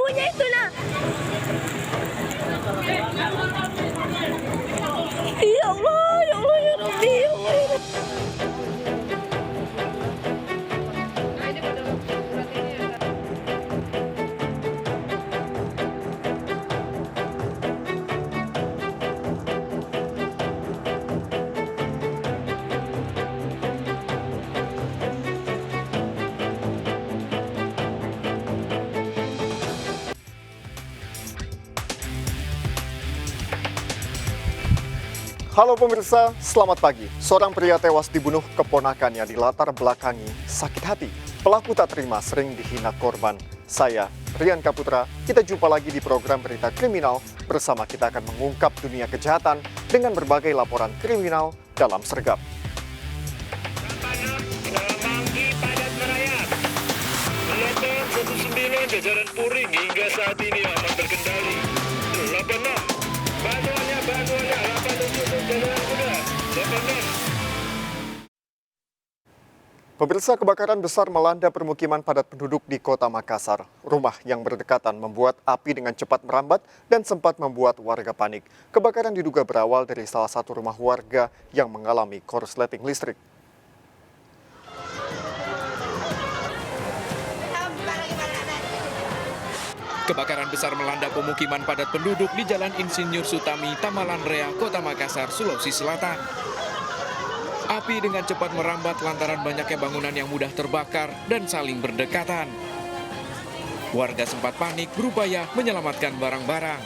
ibunya itu nah. Ya Allah, ya Allah, ya Rabbi, ya Allah, ya Rabbi. Halo pemirsa, selamat pagi. Seorang pria tewas dibunuh keponakannya di latar belakangi sakit hati. Pelaku tak terima sering dihina korban. Saya, Rian Kaputra, kita jumpa lagi di program Berita Kriminal. Bersama kita akan mengungkap dunia kejahatan dengan berbagai laporan kriminal dalam sergap. Jajaran Puring hingga saat ini aman terkendali. 86 bantuannya 87 jajaran kuda 86. Pemirsa, kebakaran besar melanda permukiman padat penduduk di Kota Makassar. Rumah yang berdekatan membuat api dengan cepat merambat dan sempat membuat warga panik. Kebakaran diduga berawal dari salah satu rumah warga yang mengalami korsleting listrik. Kebakaran besar melanda pemukiman padat penduduk di Jalan Insinyur Sutami, Tamalan Rea, Kota Makassar, Sulawesi Selatan. Api dengan cepat merambat lantaran banyaknya bangunan yang mudah terbakar dan saling berdekatan. Warga sempat panik berupaya menyelamatkan barang-barang.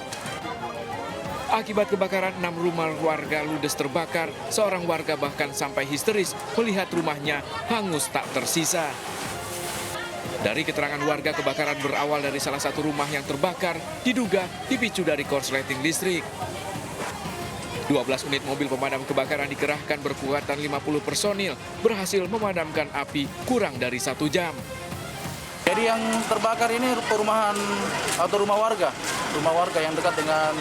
Akibat kebakaran, 6 rumah warga ludes terbakar. Seorang warga bahkan sampai histeris melihat rumahnya hangus tak tersisa. Dari keterangan warga, kebakaran berawal dari salah satu rumah yang terbakar, diduga dipicu dari korsleting listrik. 12 unit mobil pemadam kebakaran dikerahkan berkekuatan 50 personil, berhasil memadamkan api kurang dari 1 jam. Jadi yang terbakar ini perumahan atau rumah warga yang dekat dengan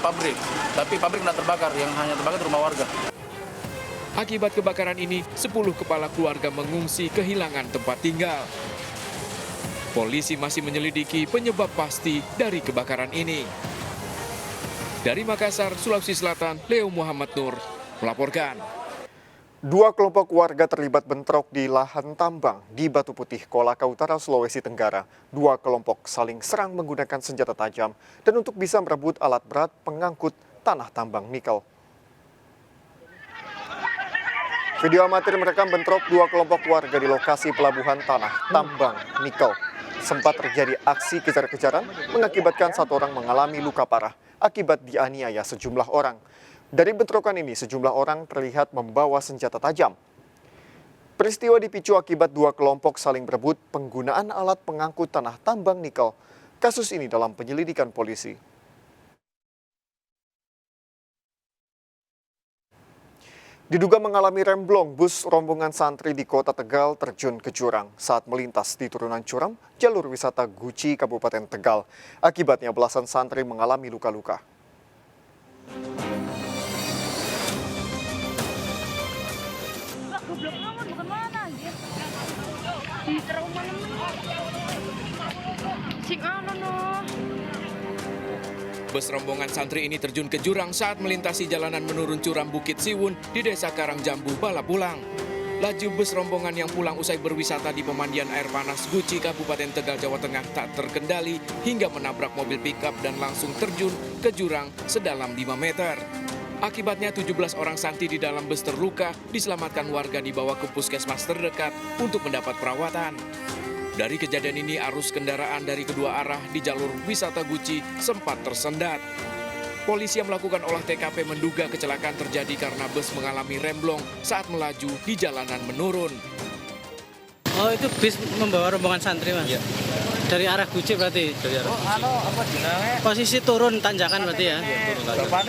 pabrik. Tapi pabrik tidak terbakar, yang hanya terbakar rumah warga. Akibat kebakaran ini, 10 kepala keluarga mengungsi kehilangan tempat tinggal. Polisi masih menyelidiki penyebab pasti dari kebakaran ini. Dari Makassar, Sulawesi Selatan, Leo Muhammad Nur melaporkan. 2 kelompok warga terlibat bentrok di lahan tambang di Batu Putih, Kolaka Utara, Sulawesi Tenggara. 2 kelompok saling serang menggunakan senjata tajam dan untuk bisa merebut alat berat pengangkut tanah tambang nikel. Video amatir merekam bentrok 2 kelompok warga di lokasi pelabuhan tanah tambang nikel. Sempat terjadi aksi kejar-kejaran mengakibatkan 1 orang mengalami luka parah akibat dianiaya sejumlah orang. Dari bentrokan ini, sejumlah orang terlihat membawa senjata tajam. Peristiwa dipicu akibat 2 kelompok saling berebut penggunaan alat pengangkut tanah tambang nikel. Kasus ini dalam penyelidikan polisi. Diduga mengalami remblong, bus rombongan santri di Kota Tegal terjun ke jurang saat melintas di turunan curam jalur wisata Guci, Kabupaten Tegal. Akibatnya belasan santri mengalami luka-luka. Bus rombongan santri ini terjun ke jurang saat melintasi jalanan menurun curam Bukit Siwun di Desa Karangjambu, Balapulang. Laju bus rombongan yang pulang usai berwisata di pemandian air panas Guci, Kabupaten Tegal, Jawa Tengah tak terkendali hingga menabrak mobil pickup dan langsung terjun ke jurang sedalam 5 meter. Akibatnya 17 orang santri di dalam bus terluka, diselamatkan warga dibawa ke puskesmas terdekat untuk mendapat perawatan. Dari kejadian ini, arus kendaraan dari kedua arah di jalur wisata Guci sempat tersendat. Polisi yang melakukan olah TKP menduga kecelakaan terjadi karena bus mengalami remblong saat melaju di jalanan menurun. Oh, itu bis membawa rombongan santri, Mas? Iya. Dari arah Guci berarti? Dari arah Guci. Posisi turun tanjakan berarti ya? Iya, turun tanjakan.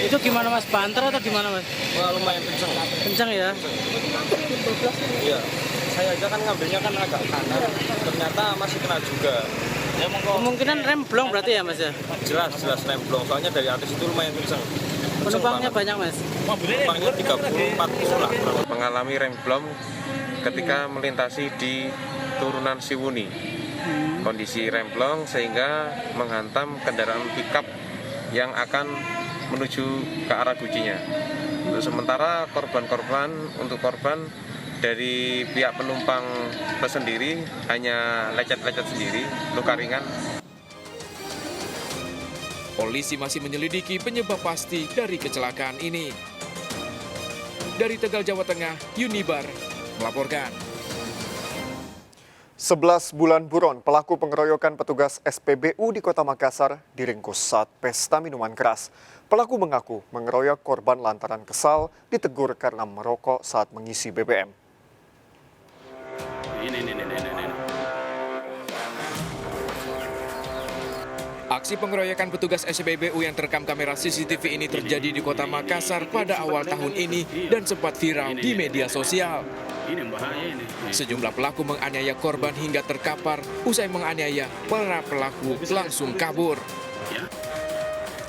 Itu gimana, Mas? Banter atau gimana, Mas? Wah, lumayan kencang. Kencang ya? Iya. Saya aja kan ngambilnya kan agak kanan, ternyata masih kena juga. Ya, kemungkinan remblong berarti ya, Mas ya? Jelas remblong, soalnya dari atas itu lumayan kencang. Penumpangnya banyak, Mas? Penumpangnya 30-40 lah. Mengalami remblong ketika melintasi di turunan Siwuni. Kondisi remblong sehingga menghantam kendaraan pickup yang akan menuju ke arah Gucinya. Untuk sementara korban dari pihak penumpang sendiri hanya lecet-lecet sendiri, luka ringan. Polisi masih menyelidiki penyebab pasti dari kecelakaan ini. Dari Tegal, Jawa Tengah, Yunibar melaporkan. 11 bulan buron, pelaku pengeroyokan petugas SPBU di Kota Makassar diringkus saat pesta minuman keras. Pelaku mengaku mengeroyok korban lantaran kesal ditegur karena merokok saat mengisi BBM. Aksi pengeroyokan petugas SPBU yang terekam kamera CCTV ini terjadi di Kota Makassar pada awal tahun ini dan sempat viral di media sosial. Sejumlah pelaku menganiaya korban hingga terkapar. Usai menganiaya, para pelaku langsung kabur.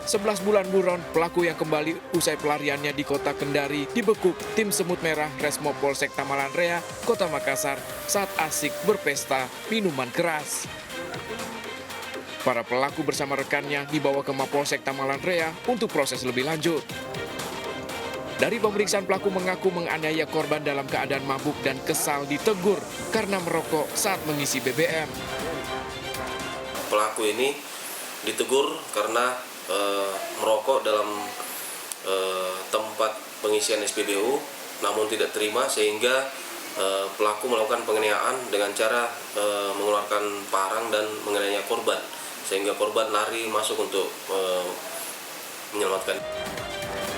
11 bulan buron, pelaku yang kembali usai pelariannya di Kota Kendari dibekuk tim Semut Merah Resmo Polsek Tamalan Rea, Kota Makassar saat asik berpesta minuman keras. Para pelaku bersama rekannya dibawa ke Mapolsek Tamalan Rea untuk proses lebih lanjut. Dari pemeriksaan, pelaku mengaku menganiaya korban dalam keadaan mabuk dan kesal ditegur karena merokok saat mengisi BBM. Pelaku ini ditegur karena merokok dalam tempat pengisian SPBU, namun tidak terima sehingga pelaku melakukan penganiayaan dengan cara mengeluarkan parang dan menganiaya korban, sehingga korban lari masuk untuk menyelamatkan.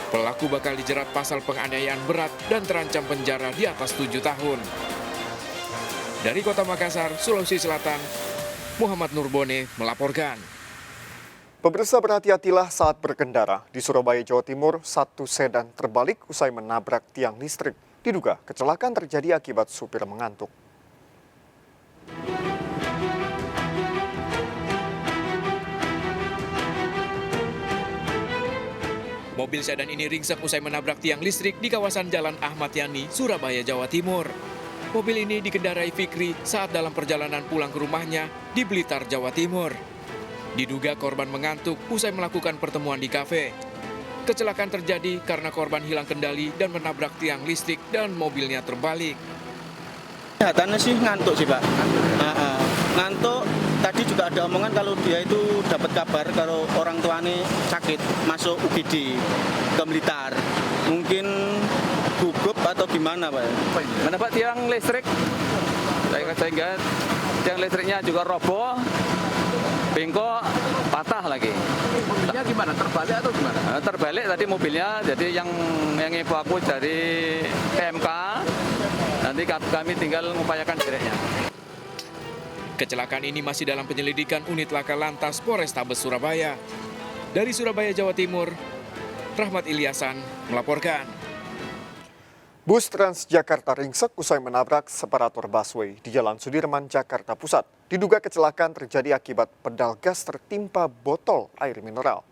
Pelaku bakal dijerat pasal penganiayaan berat dan terancam penjara di atas 7 tahun. Dari Kota Makassar, Sulawesi Selatan, Muhammad Nurbone melaporkan. Pemirsa, berhati-hatilah saat berkendara. Di Surabaya, Jawa Timur, satu sedan terbalik usai menabrak tiang listrik. Diduga kecelakaan terjadi akibat supir mengantuk. Mobil sedan ini ringsek usai menabrak tiang listrik di kawasan Jalan Ahmad Yani, Surabaya, Jawa Timur. Mobil ini dikendarai Fikri saat dalam perjalanan pulang ke rumahnya di Blitar, Jawa Timur. Diduga korban mengantuk usai melakukan pertemuan di kafe. Kecelakaan terjadi karena korban hilang kendali dan menabrak tiang listrik dan mobilnya terbalik. Kelihatannya sih ngantuk sih, Pak. Ngantuk. Tadi juga ada omongan kalau dia itu dapat kabar kalau orang tuanya sakit masuk UGD ke Blitar. Mungkin gugup atau gimana, Pak? Mendapat tiang listrik, sehingga tiang listriknya juga roboh, bengkok, patah lagi. Mobilnya gimana? Terbalik atau gimana? Terbalik tadi mobilnya, jadi yang evakuasi dari PMK, nanti kami tinggal mengupayakan direknya. Kecelakaan ini masih dalam penyelidikan unit laka lantas Polrestabes Surabaya. Dari Surabaya, Jawa Timur, Rahmat Ilyasan melaporkan. Bus Transjakarta ringsek usai menabrak separator busway di Jalan Sudirman, Jakarta Pusat. Diduga kecelakaan terjadi akibat pedal gas tertimpa botol air mineral.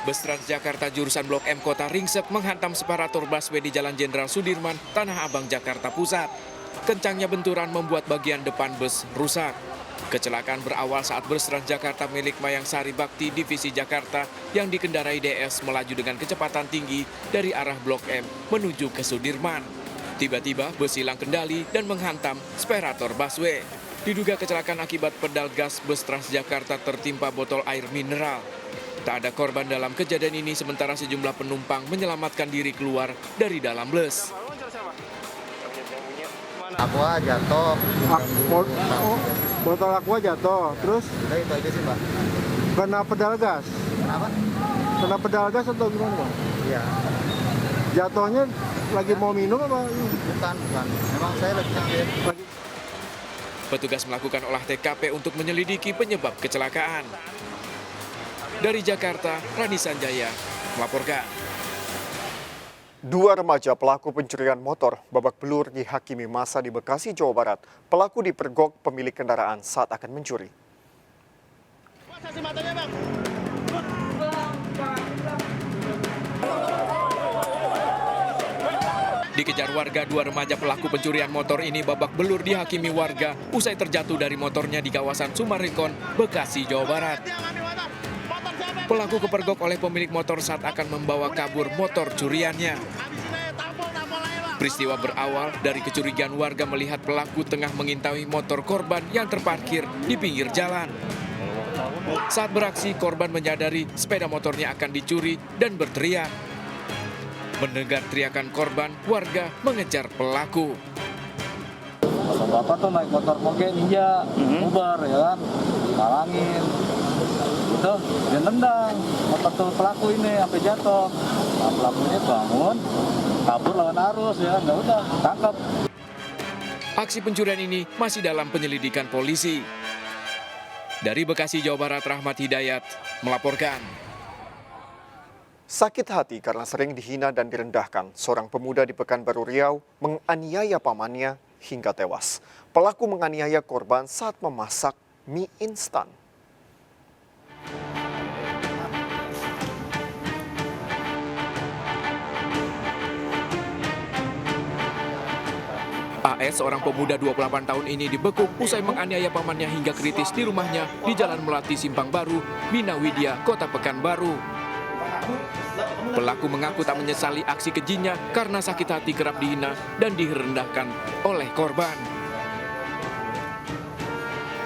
Bus Transjakarta jurusan Blok M Kota ringsek menghantam separator busway di Jalan Jenderal Sudirman, Tanah Abang, Jakarta Pusat. Kencangnya benturan membuat bagian depan bus rusak. Kecelakaan berawal saat bus Transjakarta milik Mayang Sari Bakti Divisi Jakarta yang dikendarai DS melaju dengan kecepatan tinggi dari arah Blok M menuju ke Sudirman. Tiba-tiba bus hilang kendali dan menghantam separator busway. Diduga kecelakaan akibat pedal gas bus Transjakarta tertimpa botol air mineral. Tak ada korban dalam kejadian ini, sementara sejumlah penumpang menyelamatkan diri keluar dari dalam bus. Aqua jatuh. Botol aqua jatuh, terus? Udah itu aja sih, Pak. Kena pedal gas? Kenapa? Kena pedal gas atau gimana, Pak? Iya. Jatuhnya lagi mau minum apa? Bukan. Memang saya lagi sakit. Petugas melakukan olah TKP untuk menyelidiki penyebab kecelakaan. Dari Jakarta, Rani Sanjaya melaporkan. 2 remaja pelaku pencurian motor babak belur dihakimi massa di Bekasi, Jawa Barat. Pelaku dipergok pemilik kendaraan saat akan mencuri. Dikejar warga, 2 remaja pelaku pencurian motor ini babak belur dihakimi warga usai terjatuh dari motornya di kawasan Sumarekon, Bekasi, Jawa Barat. Pelaku kepergok oleh pemilik motor saat akan membawa kabur motor curiannya. Peristiwa berawal dari kecurigaan warga melihat pelaku tengah mengintai motor korban yang terparkir di pinggir jalan. Saat beraksi, korban menyadari sepeda motornya akan dicuri dan berteriak. Mendengar teriakan korban, warga mengejar pelaku. Bapak tuh naik motor mungkin iya, Uber ya kan, malangin. Itu dia nendang motor tuh pelaku ini sampai jatuh. Nah, pelakunya bangun, kabur lawan arus ya, nggak udah, tangkap. Aksi pencurian ini masih dalam penyelidikan polisi. Dari Bekasi, Jawa Barat, Rahmat Hidayat melaporkan. Sakit hati karena sering dihina dan direndahkan, seorang pemuda di Pekanbaru Riau menganiaya pamannya hingga tewas. Pelaku menganiaya korban saat memasak mie instan. AS, seorang pemuda 28 tahun ini dibekuk usai menganiaya pamannya hingga kritis di rumahnya di Jalan Melati Simpang Baru, Bina Widya, Kota Pekanbaru. Pelaku mengaku tak menyesali aksi kejinya karena sakit hati kerap dihina dan direndahkan oleh korban.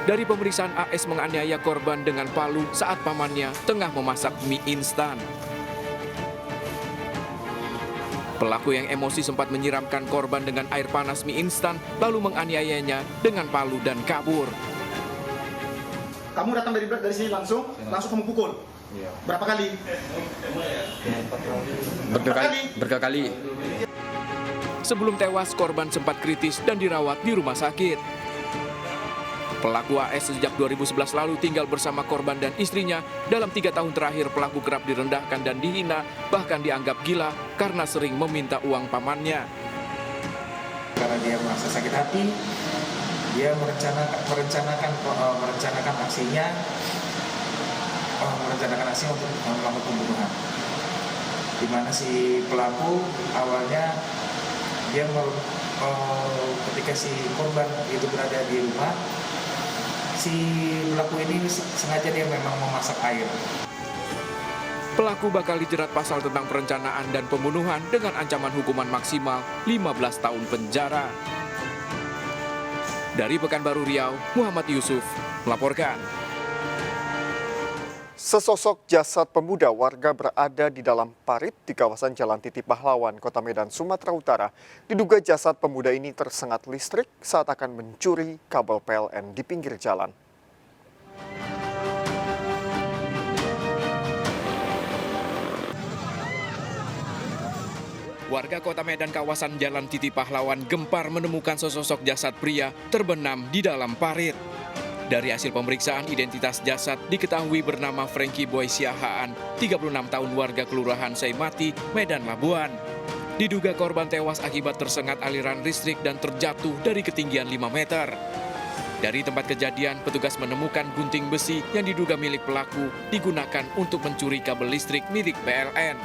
Dari pemeriksaan, AS menganiaya korban dengan palu saat pamannya tengah memasak mie instan. Pelaku yang emosi sempat menyiramkan korban dengan air panas mie instan, lalu menganiayanya dengan palu dan kabur. Kamu datang dari sini langsung kamu pukul. Berapa kali? Berkali-kali. Sebelum tewas, korban sempat kritis dan dirawat di rumah sakit. Pelaku AS sejak 2011 lalu tinggal bersama korban dan istrinya. Dalam 3 tahun terakhir, pelaku kerap direndahkan dan dihina, bahkan dianggap gila karena sering meminta uang pamannya. Karena dia merasa sakit hati, dia merencanakan aksinya, untuk melakukan pembunuhan. Di mana si pelaku awalnya dia ketika si korban itu berada di rumah, si pelaku ini sengaja dia memang memasak air. Pelaku bakal dijerat pasal tentang perencanaan dan pembunuhan dengan ancaman hukuman maksimal 15 tahun penjara. Dari Pekanbaru Riau, Muhammad Yusuf melaporkan. Sesosok jasad pemuda warga berada di dalam parit di kawasan Jalan Titi Pahlawan, Kota Medan, Sumatera Utara. Diduga jasad pemuda ini tersengat listrik saat akan mencuri kabel PLN di pinggir jalan. Warga Kota Medan kawasan Jalan Titi Pahlawan gempar menemukan sesosok jasad pria terbenam di dalam parit. Dari hasil pemeriksaan, identitas jasad diketahui bernama Franky Boy Siahaan, 36 tahun warga Kelurahan Saimati, Medan Labuan. Diduga korban tewas akibat tersengat aliran listrik dan terjatuh dari ketinggian 5 meter. Dari tempat kejadian, petugas menemukan gunting besi yang diduga milik pelaku digunakan untuk mencuri kabel listrik milik PLN.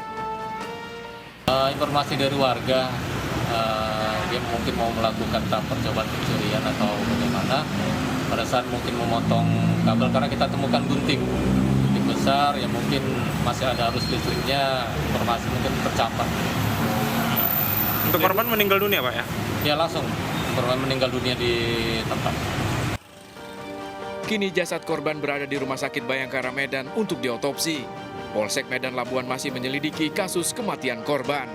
Informasi dari warga, dia mungkin mau melakukan tahap percobaan pencurian atau bagaimana. Pada saat mungkin memotong kabel, karena kita temukan gunting besar yang mungkin masih ada arus listriknya, informasi mungkin tercapai. Untuk korban meninggal dunia, Pak ya? Ya, langsung korban meninggal dunia di tempat. Kini jasad korban berada di Rumah Sakit Bayangkara Medan untuk diotopsi. Polsek Medan Labuan masih menyelidiki kasus kematian korban.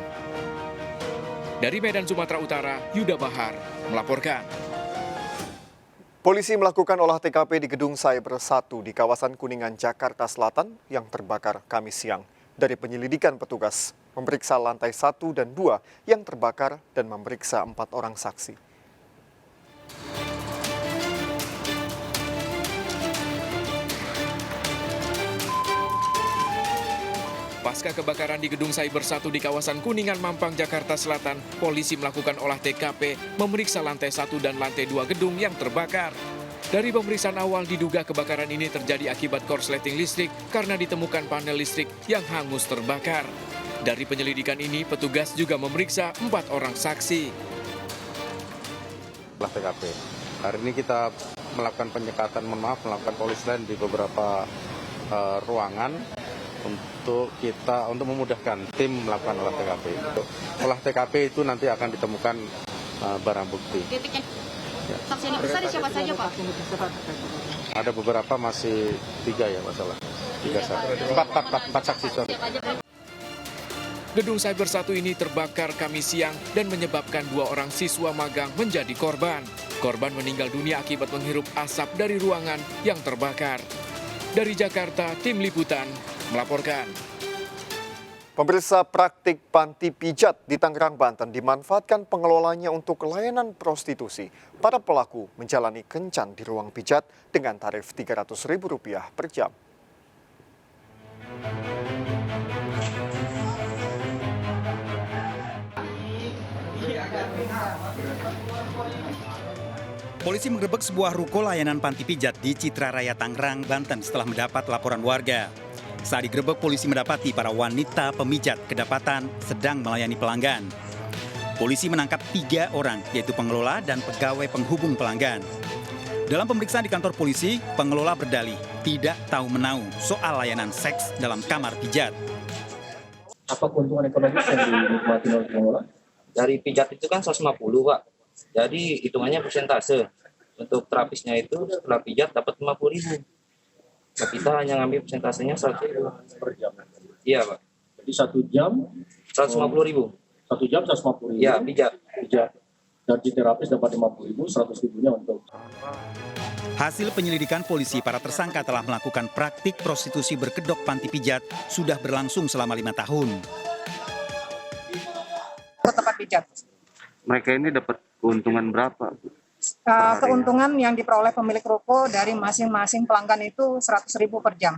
Dari Medan, Sumatera Utara, Yuda Bahar melaporkan. Polisi melakukan olah TKP di Gedung Cyber 1 di kawasan Kuningan, Jakarta Selatan yang terbakar Kamis siang. Dari penyelidikan petugas, memeriksa lantai 1 dan 2 yang terbakar dan memeriksa 4 orang saksi. Pasca kebakaran di Gedung Cyber 1 di kawasan Kuningan, Mampang, Jakarta Selatan, polisi melakukan olah TKP, memeriksa lantai 1 dan lantai 2 gedung yang terbakar. Dari pemeriksaan awal diduga kebakaran ini terjadi akibat korsleting listrik karena ditemukan panel listrik yang hangus terbakar. Dari penyelidikan ini, petugas juga memeriksa 4 orang saksi. TKP. Hari ini kita melakukan penyekatan, melakukan polis lain di beberapa ruangan untuk memudahkan tim melakukan olah TKP. Olah TKP itu nanti akan ditemukan barang bukti. Ya. Saksi yang diperiksa siapa saja, Pak? Ada beberapa masih 3 ya masalah. 4 saksi. Gedung Cyber 1 ini terbakar Kamis siang dan menyebabkan 2 orang siswa magang menjadi korban. Korban meninggal dunia akibat menghirup asap dari ruangan yang terbakar. Dari Jakarta, Tim Liputan melaporkan. Pemirsa, praktik panti pijat di Tangerang, Banten dimanfaatkan pengelolanya untuk layanan prostitusi. Para pelaku menjalani kencan di ruang pijat dengan tarif Rp300.000 per jam. Polisi menggerebek sebuah ruko layanan panti pijat di Citra Raya, Tangerang, Banten setelah mendapat laporan warga. Saat digerebek, polisi mendapati para wanita pemijat kedapatan sedang melayani pelanggan. Polisi menangkap 3 orang, yaitu pengelola dan pegawai penghubung pelanggan. Dalam pemeriksaan di kantor polisi, pengelola berdalih tidak tahu menahu soal layanan seks dalam kamar pijat. Apa keuntungan ekonomis yang dinikmati oleh pengelola? Dari pijat itu kan 150, Pak. Jadi hitungannya persentase. Untuk terapisnya itu setelah pijat dapat 50.000. Nah, kita hanya ngambil persentasenya 100.000 per jam. Iya, Pak. Jadi 1 jam 150.000. 1 jam 150.000. Iya, pijat. Dari terapis dapat 50.000, 100.000-nya untuk. Hasil penyelidikan polisi, para tersangka telah melakukan praktik prostitusi berkedok panti pijat sudah berlangsung selama 5 tahun. Tempat pijat. Mereka ini dapat keuntungan berapa? Keuntungan yang diperoleh pemilik ruko dari masing-masing pelanggan itu 100.000 per jam.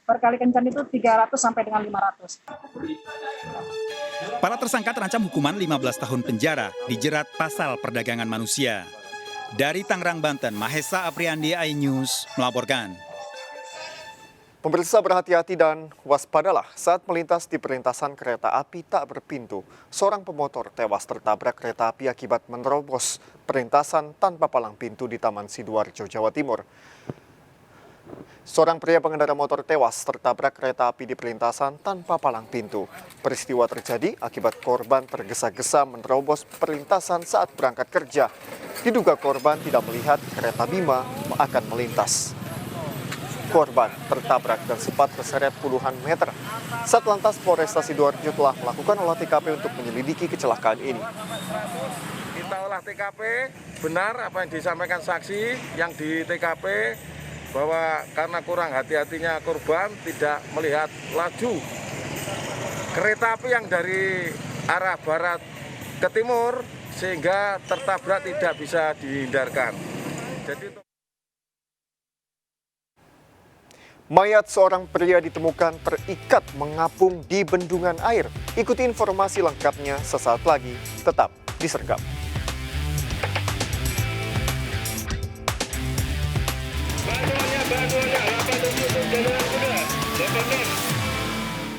Per kali kencan itu 300 sampai dengan 500. Para tersangka terancam hukuman 15 tahun penjara, dijerat pasal perdagangan manusia. Dari Tangerang, Banten, Mahesa Apriandi, iNews melaporkan. Pemirsa, berhati-hati dan waspadalah saat melintas di perlintasan kereta api tak berpintu. Seorang pemotor tewas tertabrak kereta api akibat menerobos perlintasan tanpa palang pintu di Taman Sidoarjo, Jawa Timur. Seorang pria pengendara motor tewas tertabrak kereta api di perlintasan tanpa palang pintu. Peristiwa terjadi akibat korban tergesa-gesa menerobos perlintasan saat berangkat kerja. Diduga korban tidak melihat kereta Bima akan melintas. Korban tertabrak dan sempat terseret puluhan meter. Satlantas Polresta Sidoarjo telah melakukan olah TKP untuk menyelidiki kecelakaan ini. Kita olah TKP, benar apa yang disampaikan saksi yang di TKP, bahwa karena kurang hati-hatinya korban tidak melihat laju kereta api yang dari arah barat ke timur, sehingga tertabrak tidak bisa dihindarkan. Jadi Mayat seorang pria ditemukan terikat mengapung di bendungan air. Ikuti informasi lengkapnya sesaat lagi, tetap di Sergap.